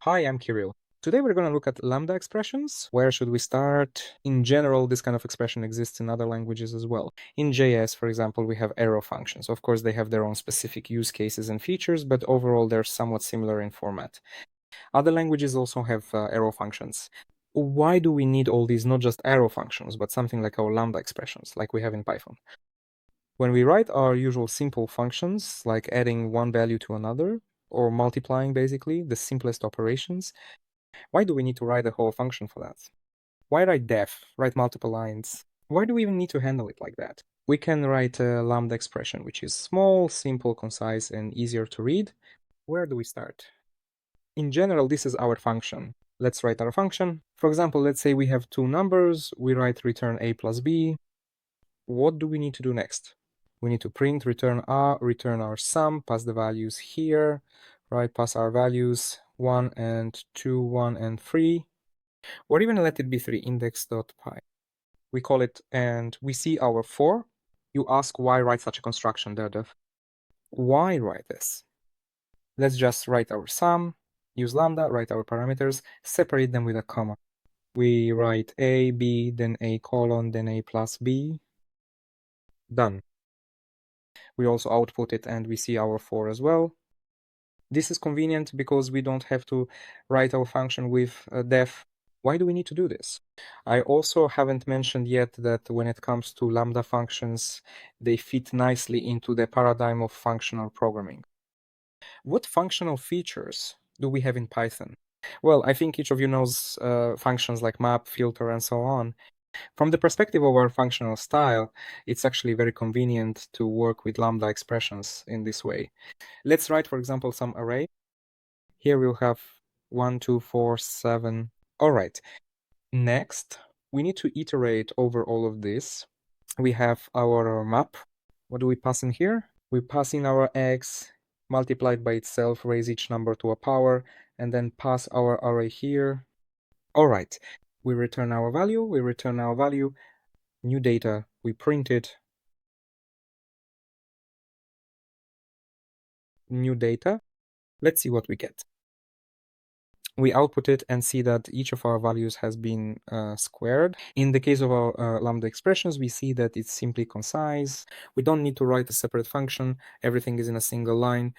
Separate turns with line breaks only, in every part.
Hi, I'm Kirill. Today we're going to look at lambda expressions. Where should we start? In general, this kind of expression exists in other languages as well. In JS, for example, we have arrow functions. Of course, they have their own specific use cases and features, but overall they're somewhat similar in format. Other languages also have arrow functions. Why do we need all these, not just arrow functions, but something like our lambda expressions, like we have in Python? When we write our usual simple functions, like adding one value to another, or multiplying basically, the simplest operations, why do we need to write a whole function for that? Why write def, write multiple lines? Why do we even need to handle it like that? We can write a lambda expression, which is small, simple, concise, and easier to read. Where do we start? In general, this is our function. Let's write our function. For example, let's say we have two numbers. We write return a plus b. What do we need to do next? We need to print, return our sum, pass the values here, right? Pass our values 1 and 2, 1 and 3, or even let it be 3, index.py. We call it, and we see our 4. You ask why write such a construction there, Dev? Why write this? Let's just write our sum, use lambda, write our parameters, separate them with a comma. We write a, b, then a colon, then a plus b. Done. We also output it and we see our 4 as well. This is convenient because we don't have to write our function with def. Why do we need to do this? I also haven't mentioned yet that when it comes to lambda functions, they fit nicely into the paradigm of functional programming. What functional features do we have in Python? Well, I think each of you knows functions like map, filter, and so on. From the perspective of our functional style, it's actually very convenient to work with lambda expressions in this way. Let's write, for example, some array. Here we'll have 1, 2, 4, 7. All right. Next, we need to iterate over all of this. We have our map. What do we pass in here? We pass in our x, multiplied by itself, raise each number to a power, and then pass our array here. All right. We return our value, new data, we print it, new data. Let's see what we get. We output it and see that each of our values has been squared. In the case of our lambda expressions, we see that it's simply concise. We don't need to write a separate function. Everything is in a single line.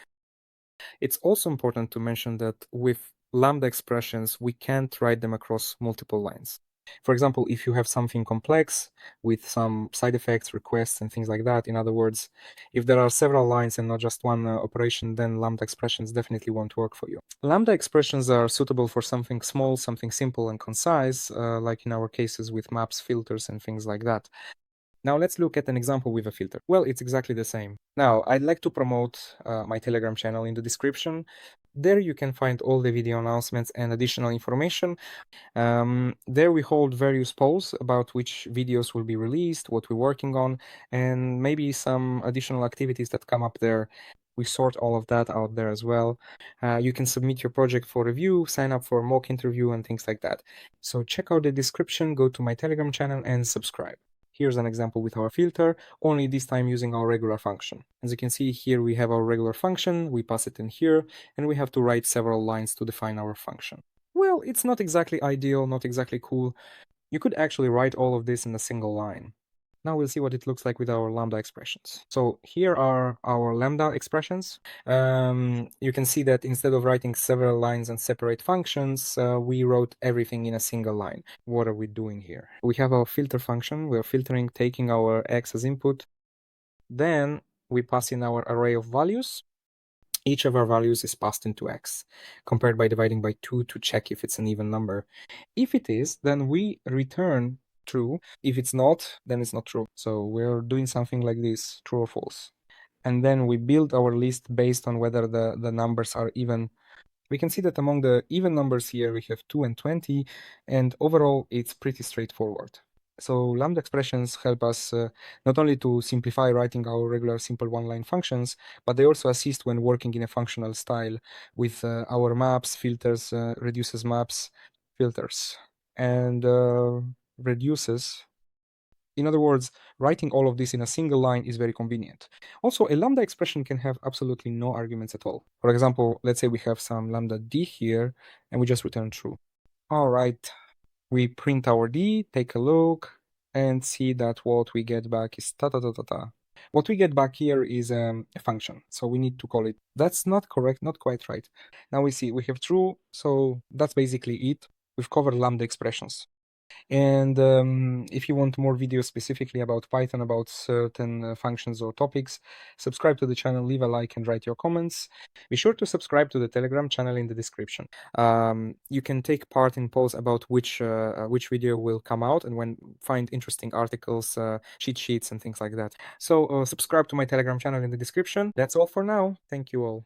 It's also important to mention that with lambda expressions, we can't write them across multiple lines. For example, if you have something complex with some side effects, requests, and things like that, in other words, if there are several lines and not just one operation, then lambda expressions definitely won't work for you. Lambda expressions are suitable for something small, something simple and concise, like in our cases with maps, filters, and things like that. Now let's look at an example with a filter. Well, it's exactly the same. Now, I'd like to promote my Telegram channel in the description. There you can find all the video announcements and additional information. There we hold various polls about which videos will be released, what we're working on, and maybe some additional activities that come up there. We sort all of that out there as well. You can submit your project for review, sign up for a mock interview, and things like that. So check out the description, go to my Telegram channel, and subscribe. Here's an example with our filter, only this time using our regular function. As you can see here, we have our regular function, we pass it in here, and we have to write several lines to define our function. Well, it's not exactly ideal, not exactly cool. You could actually write all of this in a single line. Now we'll see what it looks like with our lambda expressions. So here are our lambda expressions. You can see that instead of writing several lines and separate functions, we wrote everything in a single line. What are we doing here? We have our filter function. We're filtering, taking our x as input. Then we pass in our array of values. Each of our values is passed into x, compared by dividing by 2 to check if it's an even number. If it is, then we return true. If it's not, then it's not true. So we're doing something like this, true or false. And then we build our list based on whether the numbers are even. We can see that among the even numbers here, we have 2 and 20, and overall, it's pretty straightforward. So lambda expressions help us not only to simplify writing our regular simple one-line functions, but they also assist when working in a functional style with our maps, filters, reduces maps, filters, and reduces In other words, writing all of this in a single line is very convenient. Also, a lambda expression can have absolutely no arguments at all. For example, let's say we have some lambda d here, and we just return true. All right, we print our d, take a look, and see that what we get back is ta ta ta ta ta. What we get back here is a function, so we need to call it. That's not correct, not quite right. Now we see we have true, so that's basically it. We've covered lambda expressions. And if you want more videos specifically about Python, about certain functions or topics, subscribe to the channel, leave a like, and write your comments. Be sure to subscribe to the Telegram channel in the description. You can take part in polls about which video will come out, and when find interesting articles, cheat sheets, and things like that. So subscribe to my Telegram channel in the description. That's all for now. Thank you all.